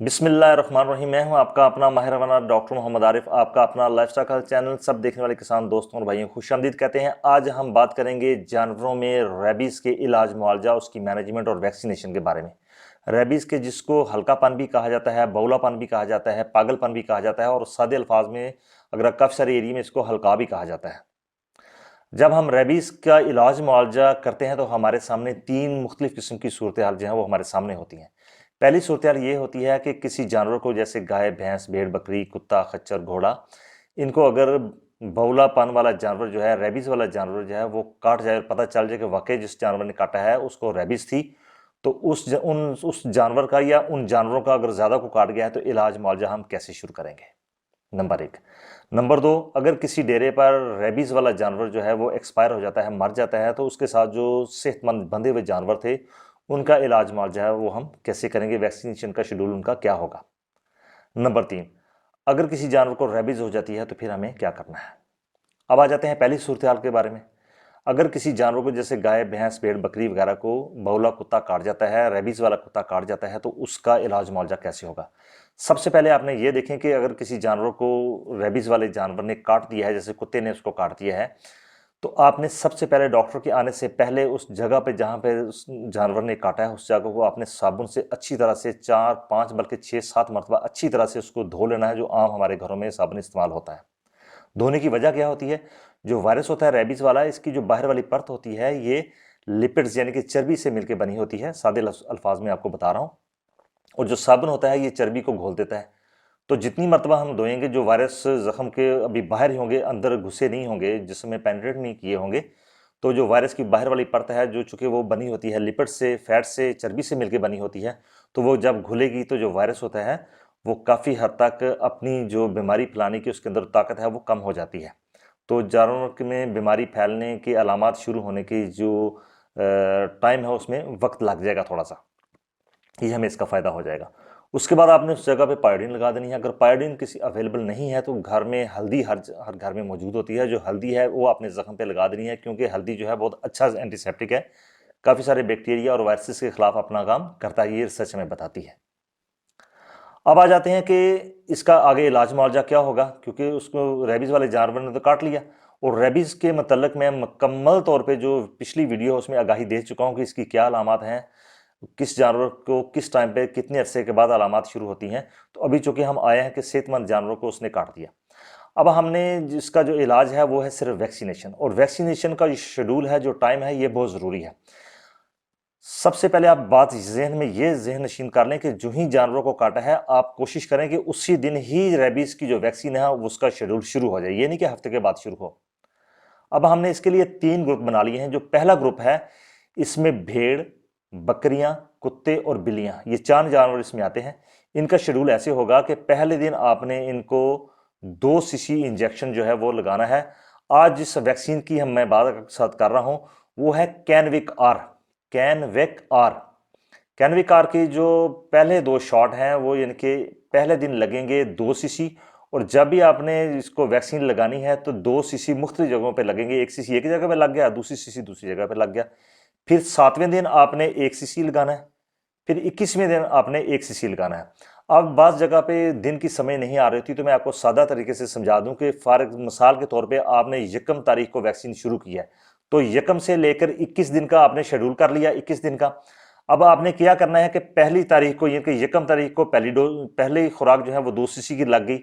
बिस्मिल्लाहिर्रहमानिर्रहीम। मैं हूं आपका अपना माहिर डॉक्टर मोहम्मद आरिफ, आपका अपना लाइफस्टाइल चैनल। सब देखने वाले किसान दोस्तों और भाइयों खुशामदीद कहते हैं। आज हम बात करेंगे जानवरों में रेबीज़ के इलाज, मुआवजा, उसकी मैनेजमेंट और वैक्सीनेशन के बारे में। रेबीज़ के जिसको हल्कापन भी कहा जाता है, बौलापन भी कहा जाता है, पागलपन भी कहा जाता है और सादे अल्फाज में अगर काफ़ी सारे एरिया में इसको हल्का भी कहा जाता है। जब हम रेबीज़ का इलाज मुआवजा करते हैं तो हमारे सामने तीन मुख्तलिफ किस्म की सूरत हाल जो है वो हमारे सामने होती हैं। पहली सूरत हाल ये होती है कि किसी जानवर को, जैसे गाय, भैंस, भेड़, बकरी, कुत्ता, खच्चर, घोड़ा, इनको अगर बौलापन वाला जानवर जो है, रेबीज़ वाला जानवर जो है वो काट जाए, पता चल जाए कि वाकई जिस जानवर ने काटा है उसको रेबीज़ थी, तो उस जानवर का या उन जानवरों का अगर ज़्यादा को काट गया है तो इलाज मुआवजा हम कैसे शुरू करेंगे। नंबर एक। नंबर दो, अगर किसी डेरे पर रेबीज़ वाला जानवर जो है वो एक्सपायर हो जाता है, मर जाता है, तो उसके साथ जो सेहतमंद बंधे हुए जानवर थे उनका इलाज मुआवजा है वो हम कैसे करेंगे, वैक्सीनेशन का शेड्यूल उनका क्या होगा। नंबर तीन, अगर किसी जानवर को रेबीज़ हो जाती है तो फिर हमें क्या करना है। अब आ जाते हैं पहली सूरत हाल के बारे में। अगर किसी जानवर को, जैसे गाय, भैंस, भेड़, बकरी वगैरह को बौला कुत्ता काट जाता है, रेबीज़ वाला कुत्ता काट जाता है, तो उसका इलाज मुआवजा कैसे होगा। सबसे पहले आपने ये देखें कि अगर किसी जानवर को रेबीज़ वाले जानवर ने काट दिया है, जैसे कुत्ते ने उसको काट दिया है, तो आपने सबसे पहले डॉक्टर के आने से पहले उस जगह पे जहाँ पे उस जानवर ने काटा है उस जगह को आपने साबुन से अच्छी तरह से 4-5 बल्कि 6-7 मरतबा अच्छी तरह से उसको धो लेना है, जो आम हमारे घरों में साबुन इस्तेमाल होता है। धोने की वजह क्या होती है, जो वायरस होता है रेबीज़ वाला, इसकी जो बाहर वाली परत होती है ये लिपिड्स यानी कि चर्बी से मिलकर बनी होती है, सादे अल्फाज में आपको बता रहा हूँ। और जो साबुन होता है ये चर्बी को घोल देता है। तो जितनी मरतबा हम धोएंगे, जो वायरस ज़ख्म के अभी बाहर ही होंगे, अंदर घुसे नहीं होंगे, जिसमें पेनिट्रेट नहीं किए होंगे, तो जो वायरस की बाहर वाली परत है, जो चूँकि वो बनी होती है लिपिड से, फैट से, चर्बी से मिलकर बनी होती है, तो वो जब घुलेगी तो जो वायरस होता है वो काफ़ी हद तक अपनी जो बीमारी फैलाने की उसके अंदर ताकत है वो कम हो जाती है। तो जानवरों में बीमारी फैलने की अलामात शुरू होने की जो टाइम है उसमें वक्त लग जाएगा थोड़ा सा, ये हमें इसका फ़ायदा हो जाएगा। उसके बाद आपने उस जगह पे पायोडीन लगा देनी है। अगर पायोडीन किसी अवेलेबल नहीं है तो घर में हल्दी हर घर में मौजूद होती है। जो हल्दी है वो आपने ज़ख्म पे लगा देनी है, क्योंकि हल्दी जो है बहुत अच्छा एंटीसेप्टिक है, काफ़ी सारे बैक्टीरिया और वायरसेस के खिलाफ अपना काम करता है, ये रिसर्च हमें बताती है। अब आ जाते हैं कि इसका आगे इलाज मुआवजा क्या होगा, क्योंकि उसको रेबीज़ वाले जानवर ने तो काट लिया, और रेबीज़ के मतलब मैं मुकम्मल तौर पे जो पिछली वीडियो है उसमें आगाही दे चुका हूँ कि इसकी क्या अलामात हैं, किस जानवर को किस टाइम पे कितने अरसे के बाद अलामात शुरू होती हैं। तो अभी चूंकि हम आए हैं कि सेहतमंद जानवरों को उसने काट दिया, अब हमने जिसका जो इलाज है वो है सिर्फ वैक्सीनेशन, और वैक्सीनेशन का जो शेड्यूल है, जो टाइम है, ये बहुत ज़रूरी है। सबसे पहले आप बात जहन में ये जहन नशीन कर लें कि जो ही जानवरों को काटा है आप कोशिश करें कि उसी दिन ही रेबीज़ की जो वैक्सीन है उसका शेड्यूल शुरू हो जाए, ये नहीं कि हफ्ते के बाद शुरू हो। अब हमने इसके लिए 3 ग्रुप बना लिए हैं। जो पहला ग्रुप है, इसमें भेड़, बकरियां, कुत्ते और बिल्लियां, ये 4 जानवर इसमें आते हैं। इनका शेड्यूल ऐसे होगा कि पहले दिन आपने इनको 2 सीसी इंजेक्शन जो है वो लगाना है। आज जिस वैक्सीन की मैं बात साथ कर रहा हूं वो है कैनविक आर। कैनविक आर कैनविक आर की जो पहले 2 शॉट हैं वो इनके पहले दिन लगेंगे 2 सीसी, और जब भी आपने इसको वैक्सीन लगानी है तो 2 सीसी मुख्तलिफ जगहों पे लगेंगे। एक सीसी एक जगह पे लग गया, दूसरी सीसी दूसरी जगह पे लग गया। फिर 7वें दिन आपने 1 सीसी लगाना है, फिर 21वें दिन आपने 1 सीसी लगाना है। अब बाज़ जगह पे दिन की समय नहीं आ रही थी तो मैं आपको सादा तरीके से समझा दूं कि फ़र्ज़ मिसाल के तौर पे आपने यकम तारीख को वैक्सीन शुरू की है, तो यकम से लेकर 21 दिन का आपने शेड्यूल कर लिया, 21 दिन का। अब आपने क्या करना है कि पहली तारीख को, यानी कि यकम तारीख को पहली खुराक जो है वो 2 सीसी की लग गई।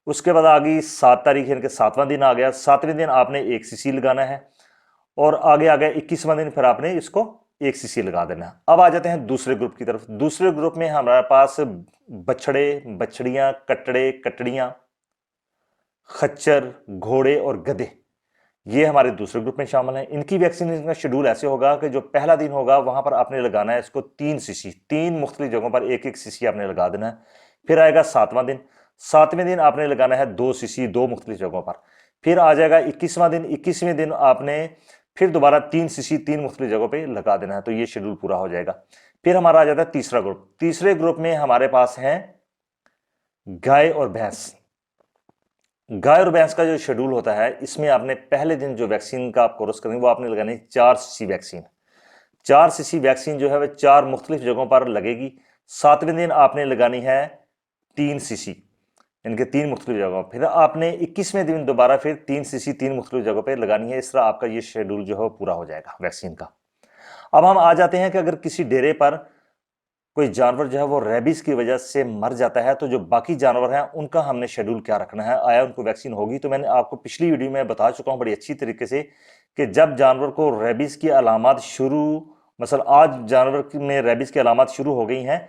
उसके बाद आ गई 7 तारीख, यानी कि 7वां दिन आ गया, 7वें दिन आपने 1 सीसी लगाना है, और आगे आ गया 21वां दिन, फिर आपने इसको 1 सीसी लगा देना है। अब आ जाते हैं दूसरे ग्रुप की तरफ। दूसरे ग्रुप में हमारे पास बछड़े, बछड़ियां, कटड़े, कटड़ियां, खच्चर, घोड़े और गधे, ये हमारे दूसरे ग्रुप में शामिल हैं। इनकी वैक्सीनेशन का शेड्यूल ऐसे होगा कि जो पहला दिन होगा वहां पर आपने लगाना है इसको 3 सीसी, 3 मुख्तलिफ जगहों पर 1-1 सीसी आपने लगा देना है। फिर आएगा 7वां दिन, 7वें दिन आपने लगाना है 2 सीसी 2 मुख्तलिफ जगहों पर। फिर आ जाएगा 21वां दिन, 21वें दिन आपने फिर दोबारा 3 सीसी 3 मुख्तलिफ जगहों पर लगा देना है। तो ये शेड्यूल पूरा हो जाएगा। फिर हमारा आ जाता है तीसरा ग्रुप। तीसरे ग्रुप में हमारे पास है गाय और भैंस। गाय और भैंस का जो शेड्यूल होता है, इसमें आपने पहले दिन जो वैक्सीन का आप कोर्स करेंगे वो आपने लगानी 4 सीसी वैक्सीन। 4 सीसी वैक्सीन जो है वह 4 मुख्तलिफ जगहों पर लगेगी। 7वें दिन आपने लगानी है 3 सीसी, इनके 3 मुख्तलिफ जगहों। फिर आपने 21वें दिन दोबारा फिर 3 सीसी 3 मुख्तलिफ जगहों पर लगानी है। इस तरह आपका ये शेड्यूल जो है पूरा हो जाएगा वैक्सीन का। अब हम आ जाते हैं कि अगर किसी डेरे पर कोई जानवर जो है वो रेबीज की वजह से मर जाता है, तो जो बाकी जानवर हैं उनका हमने शेड्यूल क्या रखना है, आया उनको वैक्सीन होगी? तो मैंने आपको पिछली वीडियो में बता चुका हूं बड़ी अच्छी तरीके से कि जब जानवर को रेबीज की अलामत शुरू, मसल आज जानवर में रेबीज की अलामत शुरू हो गई हैं,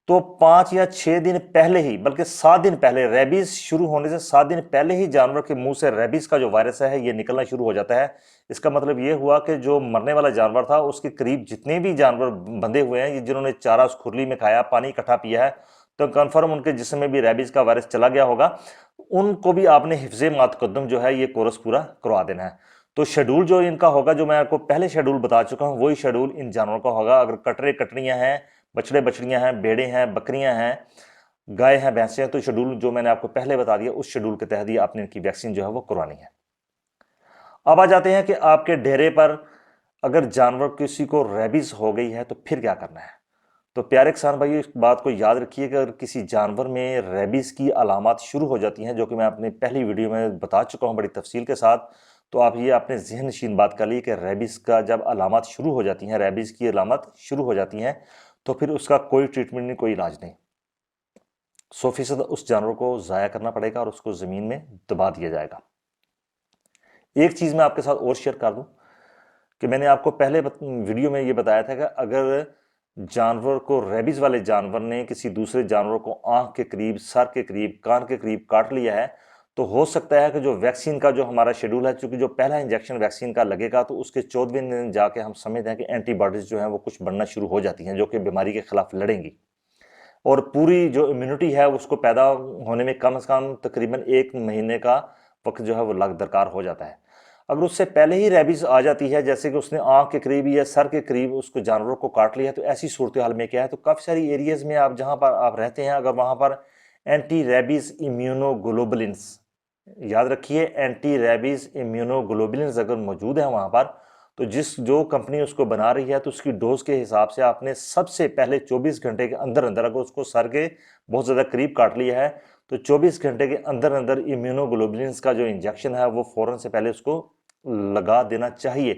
तो 5 या 6 दिन पहले ही, बल्कि 7 दिन पहले, रेबीज शुरू होने से 7 दिन पहले ही जानवर के मुंह से रेबीज का जो वायरस है ये निकलना शुरू हो जाता है। इसका मतलब ये हुआ कि जो मरने वाला जानवर था उसके करीब जितने भी जानवर बंधे हुए हैं, जिन्होंने चारा उस खुरली में खाया, पानी इकट्ठा पिया है, तो कंफर्म उनके जिस्म में भी रेबीज का वायरस चला गया होगा। उनको भी आपने हिफ्ज़े मातकद्दम जो है ये कोर्स पूरा करवा देना है। तो शेड्यूल जो इनका होगा, जो मैं आपको पहले शेड्यूल बता चुका हूं, वही शेड्यूल इन जानवरों का होगा। अगर कटरे कटरियां हैं, बछड़े बछड़ियां हैं, भेड़े हैं, बकरियां हैं, गाय हैं, भैंसे हैं, तो शेड्यूल जो मैंने आपको पहले बता दिया उस शेड्यूल के तहत ही आपने इनकी वैक्सीन जो है वो करवानी है। अब आ जाते हैं कि आपके डेरे पर अगर जानवर किसी को रेबीज हो गई है तो फिर क्या करना है। तो प्यारे किसान भाई, इस बात को याद रखिए कि अगर किसी जानवर में रेबीज की अलामत शुरू हो जाती हैं, जो कि मैं अपनी पहली वीडियो में बता चुका हूं बड़ी तफसील के साथ, तो आप ये अपने जहन नशीन बात कर ली कि रेबीज का जब अलामत शुरू हो जाती हैं, रेबीज की अलामत शुरू हो जाती हैं, तो फिर उसका कोई ट्रीटमेंट नहीं, कोई इलाज नहीं। 100% उस जानवर को ज़ाया करना पड़ेगा और उसको ज़मीन में दबा दिया जाएगा। एक चीज़ मैं आपके साथ और शेयर कर दूं कि मैंने आपको पहले वीडियो में ये बताया था कि अगर जानवर को, रेबीज वाले जानवर ने किसी दूसरे जानवर को आंख के करीब, सर के करीब, कान के करीब काट लिया है, तो हो सकता है कि जो वैक्सीन का जो हमारा शेड्यूल है, चूंकि जो पहला इंजेक्शन वैक्सीन का लगेगा, तो उसके 14वें दिन जाके हम समझते हैं कि एंटीबॉडीज जो है वो कुछ बनना शुरू हो जाती हैं, जो कि बीमारी के खिलाफ लड़ेंगी, और पूरी जो इम्यूनिटी है उसको पैदा होने में कम से कम तकरीबन 1 महीने का वक्त जो है वो दरकार हो जाता है। अगर उससे पहले ही रेबीज आ जाती है, जैसे कि उसने आंख के करीब या सर के करीब उसको जानवरों को काट लिया, तो ऐसी सूरत हाल में क्या है, तो काफ़ी सारी एरियाज में आप जहां पर आप रहते हैं, अगर वहां पर एंटी रेबीज इम्यूनोग्लोबुलिन्स, याद रखिए, एंटी रेबीज इम्यूनोग्लोबुलिन्स अगर मौजूद है वहां पर, तो जो कंपनी उसको बना रही है, तो उसकी डोज के हिसाब से आपने सबसे पहले 24 घंटे के अंदर अंदर, अगर उसको सर के बहुत ज़्यादा करीब काट लिया है, तो 24 घंटे के अंदर अंदर इम्यूनोग्लोबुलिन्स का जो इंजेक्शन है वो फ़ौरन से पहले उसको लगा देना चाहिए,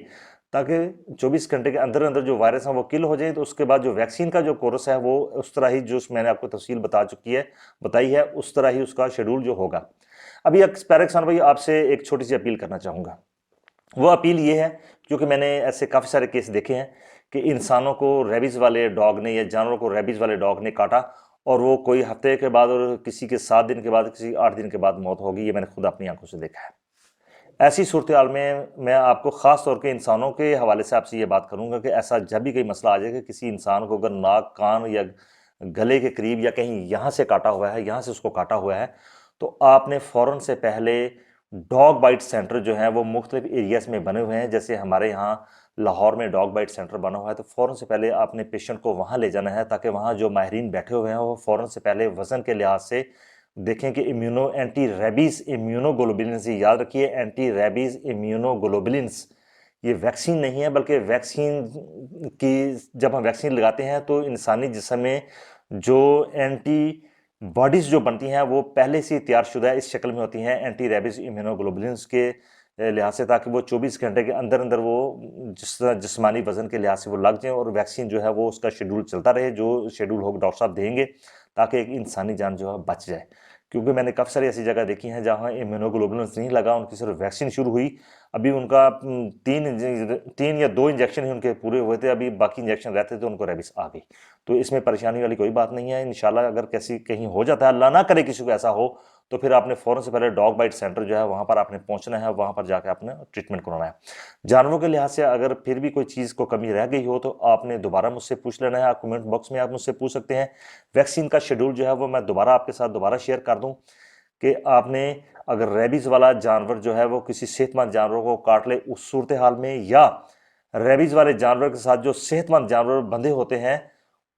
ताकि 24 घंटे के अंदर अंदर जो वायरस है वो किल हो जाए। तो उसके बाद जो वैक्सीन का जो कोर्स है वो उस तरह ही, जो मैंने आपको तफसील बताई है, उस तरह ही उसका शेड्यूल जो होगा। अभी पैराक्सान भाई, आपसे एक छोटी सी अपील करना चाहूँगा। वो अपील ये है, क्योंकि मैंने ऐसे काफ़ी सारे केस देखे हैं कि इंसानों को रेबीज़ वाले डॉग ने या जानवरों को रेबीज़ वाले डॉग ने काटा, और वो कोई हफ्ते के बाद और किसी के 7 दिन के बाद, किसी 8 दिन के बाद मौत होगी। ये मैंने खुद अपनी आंखों से देखा है। ऐसी सूरत हाल में मैं आपको ख़ास तौर पे इंसानों के हवाले से आपसे ये बात करूंगा कि ऐसा जब भी कोई मसला आ जाए कि किसी इंसान को अगर नाक, कान या गले के करीब या कहीं यहाँ से काटा हुआ है, यहाँ से उसको काटा हुआ है, तो आपने फ़ौरन से पहले डॉग बाइट सेंटर जो है वो मुख्तलिफ एरियाज में बने हुए हैं। जैसे हमारे यहाँ लाहौर में डॉग बाइट सेंटर बना हुआ है, तो फ़ौरन से पहले आपने पेशेंट को वहाँ ले जाना है, ताकि वहाँ जो माहिरीन बैठे हुए हैं वो फ़ौरन से पहले वज़न के लिहाज से देखें कि एंटी रेबीज़ इम्यूनोग्लोबुलिन्स, याद रखिए, एंटी रेबीज़ इम्यूनोग्लोबुलिन्स ये वैक्सीन नहीं है, बल्कि वैक्सीन की, जब हम वैक्सीन लगाते हैं तो इंसानी जिस्म में जो एंटी बॉडीज़ जो बनती हैं वो पहले से तैयारशुदा इस शक्ल में होती हैं, एंटी रेबीज़ इम्यूनोग्लोबुलिन्स के लिहाज से, ताकि वो 24 घंटे के अंदर अंदर वो जिस्मानी वज़न के लिहाज से वो लग जाएँ और वैक्सीन जो है वो उसका शेड्यूल चलता रहे, जो शेड्यूल होगा डॉक्टर साहब देंगे, ताकि एक इंसानी जान जो है बच जाए। क्योंकि मैंने काफ़ी सारी ऐसी जगह देखी हैं जहाँ इम्यूनोग्लोबुलिन्स नहीं लगा, उनकी सिर्फ वैक्सीन शुरू हुई, अभी उनका 3 या 2 इंजेक्शन ही उनके पूरे हुए थे, अभी बाकी इंजेक्शन रहते थे, उनको रेबीज़ आ गई। तो इसमें परेशानी वाली कोई बात नहीं है। इंशाल्लाह अगर कैसी कहीं हो जाता है, अल्लाह ना करे किसी को ऐसा हो, तो फिर आपने फ़ौरन से पहले डॉग बाइट सेंटर जो है वहाँ पर आपने पहुँचना है, वहाँ पर जाकर आपने ट्रीटमेंट करवाना है। जानवरों के लिहाज से अगर फिर भी कोई चीज़ को कमी रह गई हो, तो आपने दोबारा मुझसे पूछ लेना है, आप कमेंट बॉक्स में आप मुझसे पूछ सकते हैं। वैक्सीन का शेड्यूल जो है वो मैं दोबारा आपके साथ दोबारा शेयर कर दूँ कि आपने अगर रेबीज़ वाला जानवर जो है वो किसी सेहतमंद जानवर को काट ले उस सूरत हाल में, या रेबीज़ वाले जानवर के साथ जो सेहतमंद जानवर बंधे होते हैं,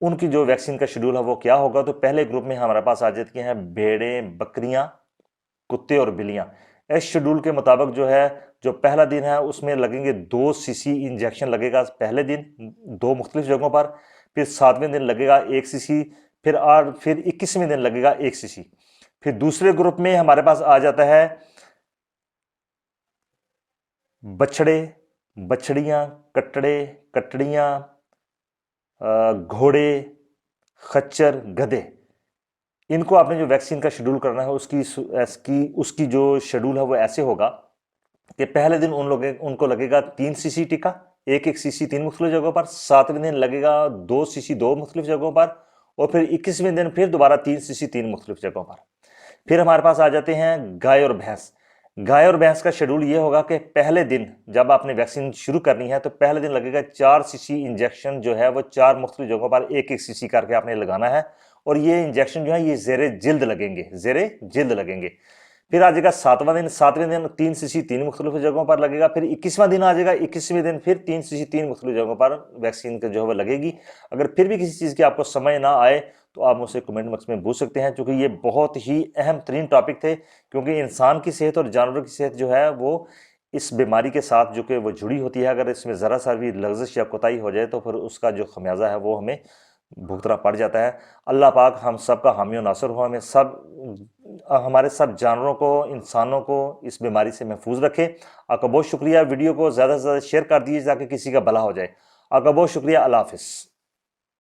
उनकी जो वैक्सीन का शेड्यूल है वो क्या होगा। तो पहले ग्रुप में हमारे पास आ जाती हैं भेड़ें, बकरियां, कुत्ते और बिल्लियां। इस शेड्यूल के मुताबिक जो है, जो पहला दिन है उसमें लगेंगे 2 सीसी इंजेक्शन लगेगा पहले दिन 2 मुख्तलिफ जगहों पर, फिर 7वें दिन लगेगा 1 सीसी, फिर 21वें दिन लगेगा 1 सीसी। फिर दूसरे ग्रुप में हमारे पास आ जाता है बछड़े, बछड़ियां, कटड़े, कटड़ियां, घोड़े, खच्चर, गधे। इनको आपने जो वैक्सीन का शेड्यूल करना है उसकी जो शेड्यूल है वो ऐसे होगा कि पहले दिन उनको लगेगा 3 सीसी टीका, एक सीसी 3 मुख्तलिफ जगहों पर। 7वें दिन लगेगा 2 सीसी 2 मुख्तलिफ जगहों पर। और फिर 21वें दिन फिर दोबारा 3 सीसी 3 मुख्तलिफ जगहों पर। फिर हमारे पास आ जाते हैं गाय और भैंस। गाय और भैंस का शेड्यूल ये होगा कि पहले दिन जब आपने वैक्सीन शुरू करनी है तो पहले दिन लगेगा 4 सीसी इंजेक्शन जो है वो 4 मुख्तलिफ जगहों पर एक सीसी करके आपने लगाना है। और ये इंजेक्शन जो है ये जेरे जिल्द लगेंगे। फिर आ जाएगा 7वें दिन 3 सीसी 3 मुख्तलिफ जगहों पर लगेगा। फिर 21वां दिन आ जाएगा, 21वें दिन फिर 3 सीसी 3 मुख्तलिफ जगहों पर वैक्सीन जो है वो लगेगी। अगर फिर भी किसी चीज़ की आपको समझ ना आए तो आप मुझसे कमेंट बॉक्स में पूछ सकते हैं, क्योंकि ये बहुत ही अहम तरीन टॉपिक थे। क्योंकि इंसान की सेहत और जानवरों की सेहत जो है वो इस बीमारी के साथ जो कि वो जुड़ी होती है। अगर इसमें ज़रा सा भी लग्जिश या कोताही हो जाए तो फिर उसका जो खमियाजा है वो हमें भुगतना पड़ जाता है। अल्लाह पाक हम सब का हामी और नासर हो, हमारे सब जानवरों को, इंसानों को इस बीमारी से महफूज रखे। आपका बहुत शुक्रिया। वीडियो को ज़्यादा से ज़्यादा शेयर कर दीजिए ताकि किसी का भला हो जाए। आपका बहुत शुक्रिया। अल्लाह हाफिज़।